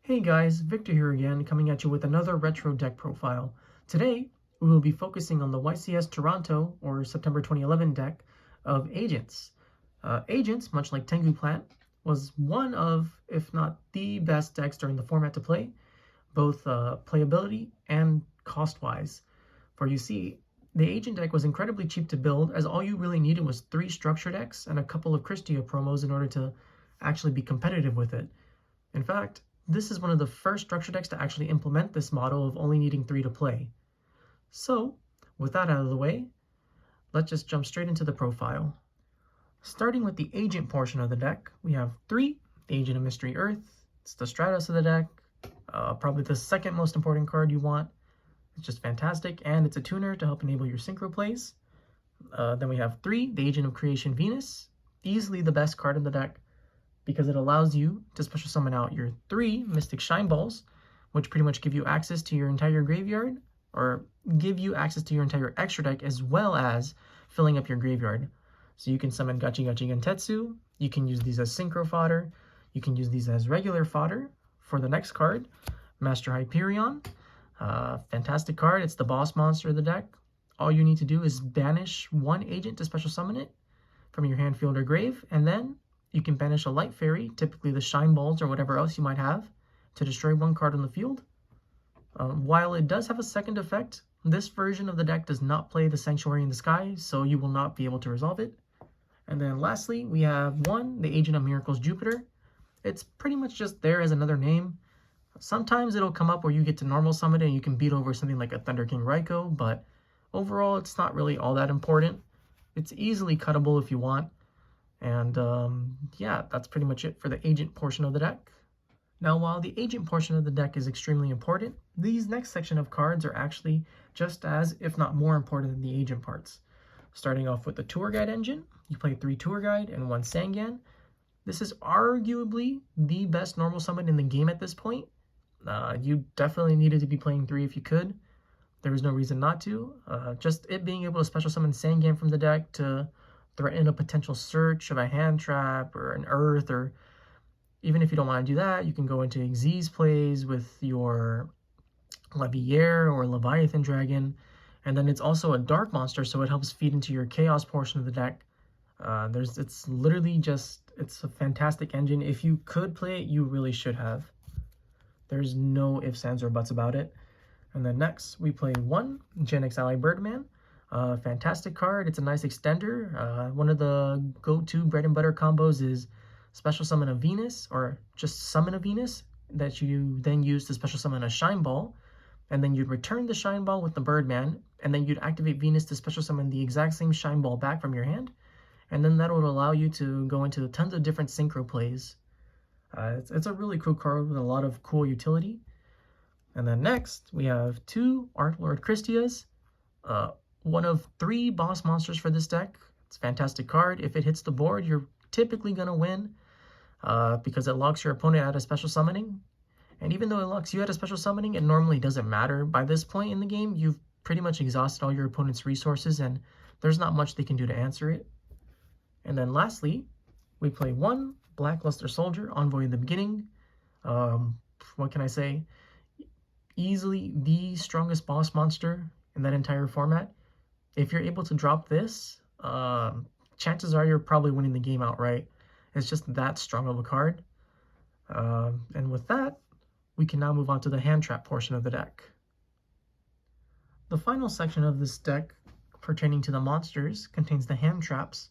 Hey guys, Victor here again, coming at you with another retro deck profile. Today, we will be focusing on the YCS Toronto, or September 2011 deck of Agents. Agents, much like Tengu Plant, was one of, if not the best decks during the format to play, both playability and cost-wise. For you see, the Agent deck was incredibly cheap to build, as all you really needed was 3 structure decks and a couple of Krystia promos in order to actually be competitive with it. In fact, this is one of the first structure decks to actually implement this model of only needing 3 to play. So, with that out of the way, let's just jump straight into the profile. Starting with the Agent portion of the deck, we have 3, the Agent of Mystery Earth. It's the Stratos of the deck, probably the second most important card you want. It's just fantastic, and it's a tuner to help enable your synchro plays. Then we have 3, the Agent of Creation Venus, easily the best card in the deck, because it allows you to special summon out your 3 Mystic Shine Balls, which pretty much give you access to your entire graveyard, or give you access to your entire extra deck, as well as filling up your graveyard. So you can summon Gachi Gachi Gentetsu, you can use these as synchro fodder, you can use these as regular fodder. For the next card, Master Hyperion, fantastic card, it's the boss monster of the deck. All you need to do is banish 1 agent to special summon it from your hand, field, or grave, and then you can banish a light fairy, typically the Shine Balls or whatever else you might have, to destroy 1 card on the field. While it does have a second effect, this version of the deck does not play the Sanctuary in the Sky, so you will not be able to resolve it. And then lastly, we have 1, the Agent of Miracles Jupiter. It's pretty much just there as another name. Sometimes it'll come up where you get to normal summon it and you can beat over something like a Thunder King Raikou, but overall it's not really all that important. It's easily cuttable if you want. And yeah, that's pretty much it for the Agent portion of the deck. Now, while the Agent portion of the deck is extremely important, these next section of cards are actually just as, if not more important than the Agent parts. Starting off with the Tour Guide engine, you play 3 Tour Guide and 1 Sangan. This is arguably the best normal summon in the game at this point. You definitely needed to be playing 3 if you could. There was no reason not to. Just it being able to special summon Sangan from the deck to threaten a potential search of a hand trap or an earth, or even if you don't want to do that, you can go into Xyz plays with your Leviair or Leviathan Dragon, and then it's also a dark monster, so it helps feed into your chaos portion of the deck. It's literally just, it's a fantastic engine. If you could play it, you really should have. There's no ifs, ands, or buts about it. And then next, we play 1 Genex Ally Birdman. Fantastic card. It's a nice extender. One of the go-to bread and butter combos is special summon a Venus, or just summon a Venus that you then use to special summon a Shine Ball, and then you'd return the Shine Ball with the Birdman, and then you'd activate Venus to special summon the exact same Shine Ball back from your hand, and then that would allow you to go into tons of different synchro plays. It's a really cool card with a lot of cool utility. And then next, we have 2 Archlord Krystias. One of 3 boss monsters for this deck. It's a fantastic card. If it hits the board, you're typically going to win because it locks your opponent out of special summoning. And even though it locks you out of special summoning, it normally doesn't matter. By this point in the game, you've pretty much exhausted all your opponent's resources, and there's not much they can do to answer it. And then lastly, we play 1 Blackluster Soldier, Envoy in the beginning. What can I say? Easily the strongest boss monster in that entire format. If you're able to drop this, chances are you're probably winning the game outright. It's just that strong of a card. And with that, we can now move on to the hand trap portion of the deck. The final section of this deck pertaining to the monsters contains the hand traps,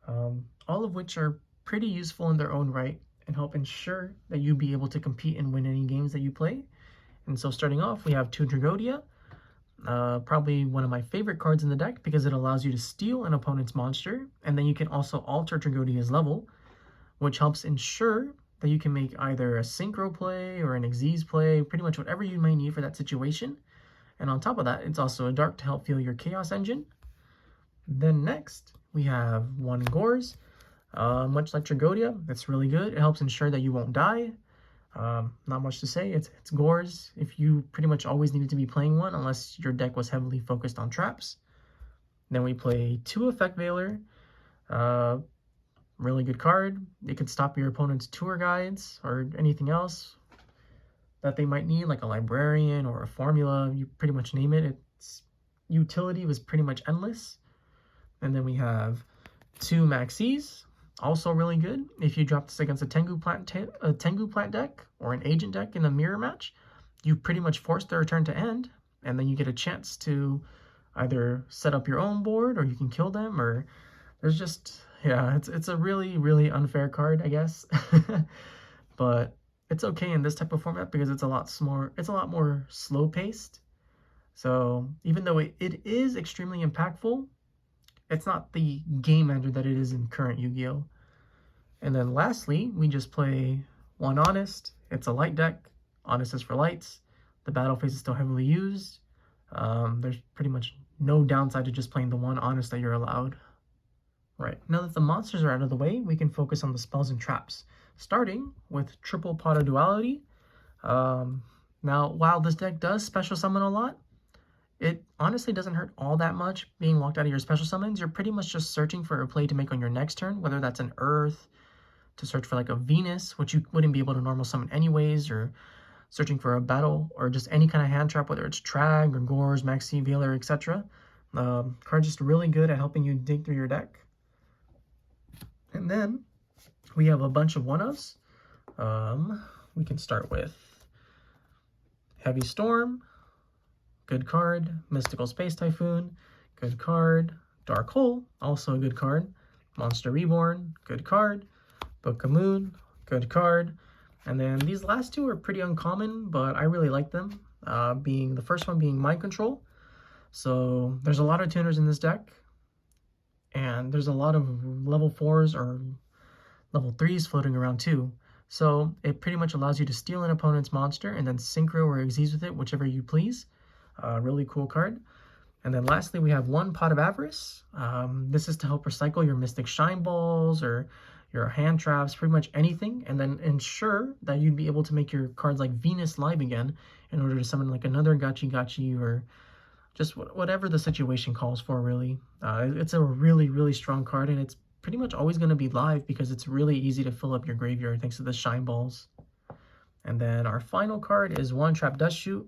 all of which are pretty useful in their own right and help ensure that you be able to compete and win any games that you play. And so starting off, we have 2 Tragoedia. Probably one of my favorite cards in the deck because it allows you to steal an opponent's monster, and then you can also alter Tragoedia's level, which helps ensure that you can make either a synchro play or an Xyz play, pretty much whatever you may need for that situation. And on top of that, it's also a dark to help fuel your chaos engine. Then next, we have 1 Gorz. Much like Tragoedia, it's really good. It helps ensure that you won't die. Not much to say. It's Gorz. If you pretty much always needed to be playing one, unless your deck was heavily focused on traps. Then we play 2 Effect Veiler. Really good card. It could stop your opponent's tour guides or anything else. that they might need, like a librarian or a formula, you pretty much name it. Its utility was pretty much endless. And then we have 2 Maxx's, also really good. If you drop this against a Tengu plant deck or an agent deck in a mirror match, you pretty much force their turn to end, and then you get a chance to either set up your own board, or you can kill them, or there's just, yeah, it's a really, really unfair card, I guess. But it's okay in this type of format because it's a lot more slow paced. So even though it is extremely impactful, it's not the game ender that it is in current Yu-Gi-Oh! And then lastly, we just play 1 Honest. It's a light deck. Honest is for lights. The battle phase is still heavily used. There's pretty much no downside to just playing the 1 Honest that you're allowed. Right, now that the monsters are out of the way, we can focus on the spells and traps, starting with triple pot of duality. Now, while this deck does special summon a lot, it honestly doesn't hurt all that much being locked out of your special summons. You're pretty much just searching for a play to make on your next turn, whether that's an Earth, to search for like a Venus, which you wouldn't be able to normal summon anyways, or searching for a battle, or just any kind of hand trap, whether it's Trag or Gorz, Maxx, Veiler, etc. Card's just really good at helping you dig through your deck. And then we have a bunch of one-ofs. We can start with Heavy Storm, good card. Mystical Space Typhoon, good card. Dark Hole, also a good card. Monster Reborn, good card. Book of Moon, good card. And then these last 2 are pretty uncommon, but I really like them. Being the first one being Mind Control. So there's a lot of tuners in this deck, and there's a lot of level 4s or level 3s floating around too. So it pretty much allows you to steal an opponent's monster and then synchro or exceed with it, whichever you please. Really cool card. And then lastly, we have 1 Pot of Avarice. This is to help recycle your Mystic Shine Balls or your hand traps, pretty much anything, and then ensure that you'd be able to make your cards like Venus live again in order to summon like another Gachi or just whatever the situation calls for, really. It's a really, really strong card, and it's pretty much always going to be live because it's really easy to fill up your graveyard thanks to the Shine Balls. And then our final card is 1 Trap Dustshoot.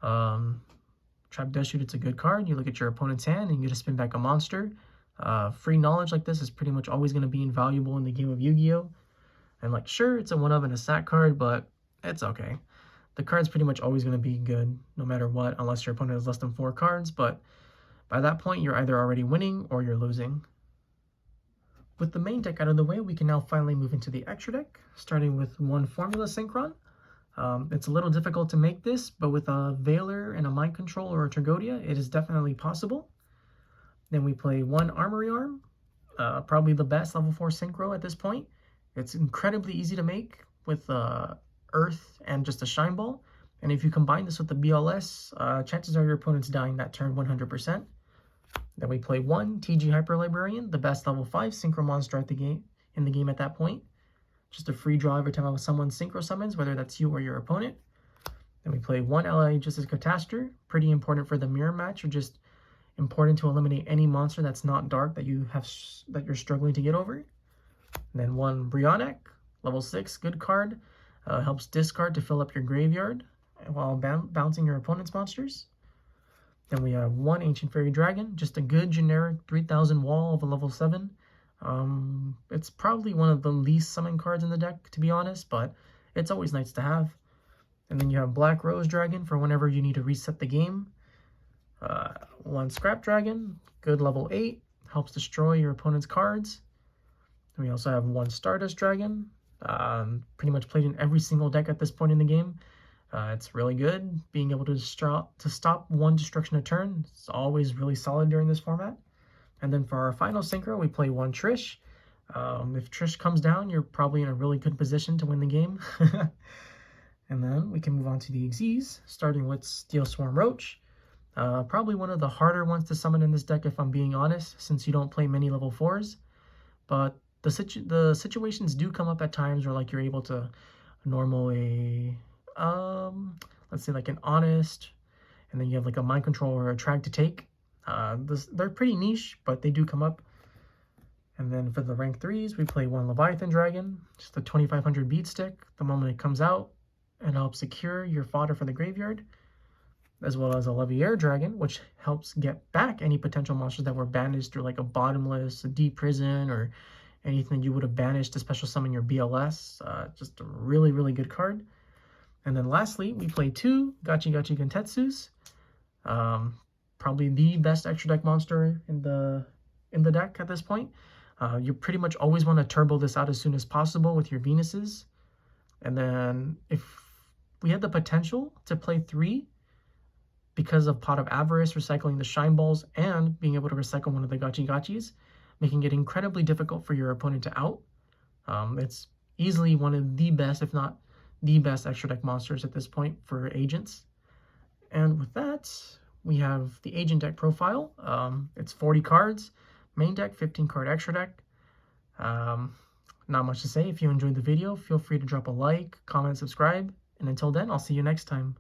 Trap Dustshoot, it's a good card. You look at your opponent's hand and you get to spin back a monster. Free knowledge like this is pretty much always going to be invaluable in the game of Yu-Gi-Oh! And like, sure, it's a 1-of and a sack card, but it's okay. The card's pretty much always going to be good no matter what, unless your opponent has less than 4 cards, but by that point, you're either already winning or you're losing. With the main deck out of the way, we can now finally move into the extra deck, starting with 1 Formula Synchron. It's a little difficult to make this, but with a Veiler and a Mind Control or a Tragoedia, it is definitely possible. Then we play 1 Armory Arm, probably the best level 4 synchro at this point. It's incredibly easy to make with Earth and just a Shine Ball. And if you combine this with the BLS, chances are your opponent's dying that turn 100%. Then we play 1 TG Hyper Librarian, the best level 5 synchro monster at the game at that point. Just a free draw every time someone synchro summons, whether that's you or your opponent. Then we play 1 LA Justice Catastor, pretty important for the mirror match, or just important to eliminate any monster that's not dark that you're struggling to get over. And then 1 Brionac, level 6, good card. Helps discard to fill up your graveyard while bouncing your opponent's monsters. Then we have 1 Ancient Fairy Dragon, just a good generic 3000 wall of a level 7. It's probably one of the least summoned cards in the deck, to be honest, but it's always nice to have. And then you have Black Rose Dragon for whenever you need to reset the game. 1 Scrap Dragon, good level 8, helps destroy your opponent's cards. And we also have 1 Stardust Dragon, pretty much played in every single deck at this point in the game. It's really good, being able to stop 1 destruction a turn. It's always really solid during this format. And then for our final synchro, we play 1 Trish. If Trish comes down, you're probably in a really good position to win the game. And then we can move on to the Xyz, starting with Steel Swarm Roach. Probably one of the harder ones to summon in this deck, if I'm being honest, since you don't play many level 4s. But the situations do come up at times where like you're able to normal a let's say like an Honest, and then you have like a Mind Control or a Trag to take. They're pretty niche, but they do come up. And then for the rank 3s, we play 1 Leviathan Dragon, just a 2500 beat stick. The moment it comes out, and help secure your fodder for the graveyard, as well as a Leviair Dragon, which helps get back any potential monsters that were banished through like a Bottomless, a Deep Prison, or anything you would have banished to special summon your BLS. Just a really, really good card. And then lastly, we play 2 Gachi Gachi Gentetsus. Probably the best extra deck monster in the deck at this point. You pretty much always want to turbo this out as soon as possible with your Venuses. And then if we had the potential to play 3, because of Pot of Avarice, recycling the Shine Balls, and being able to recycle one of the Gachi Gachis, making it incredibly difficult for your opponent to out. It's easily one of the best, if not the best, extra deck monsters at this point for Agents. And with that, we have the Agent deck profile. It's 40 cards, main deck, 15 card extra deck. Not much to say. If you enjoyed the video, feel free to drop a like, comment, subscribe, and until then, I'll see you next time.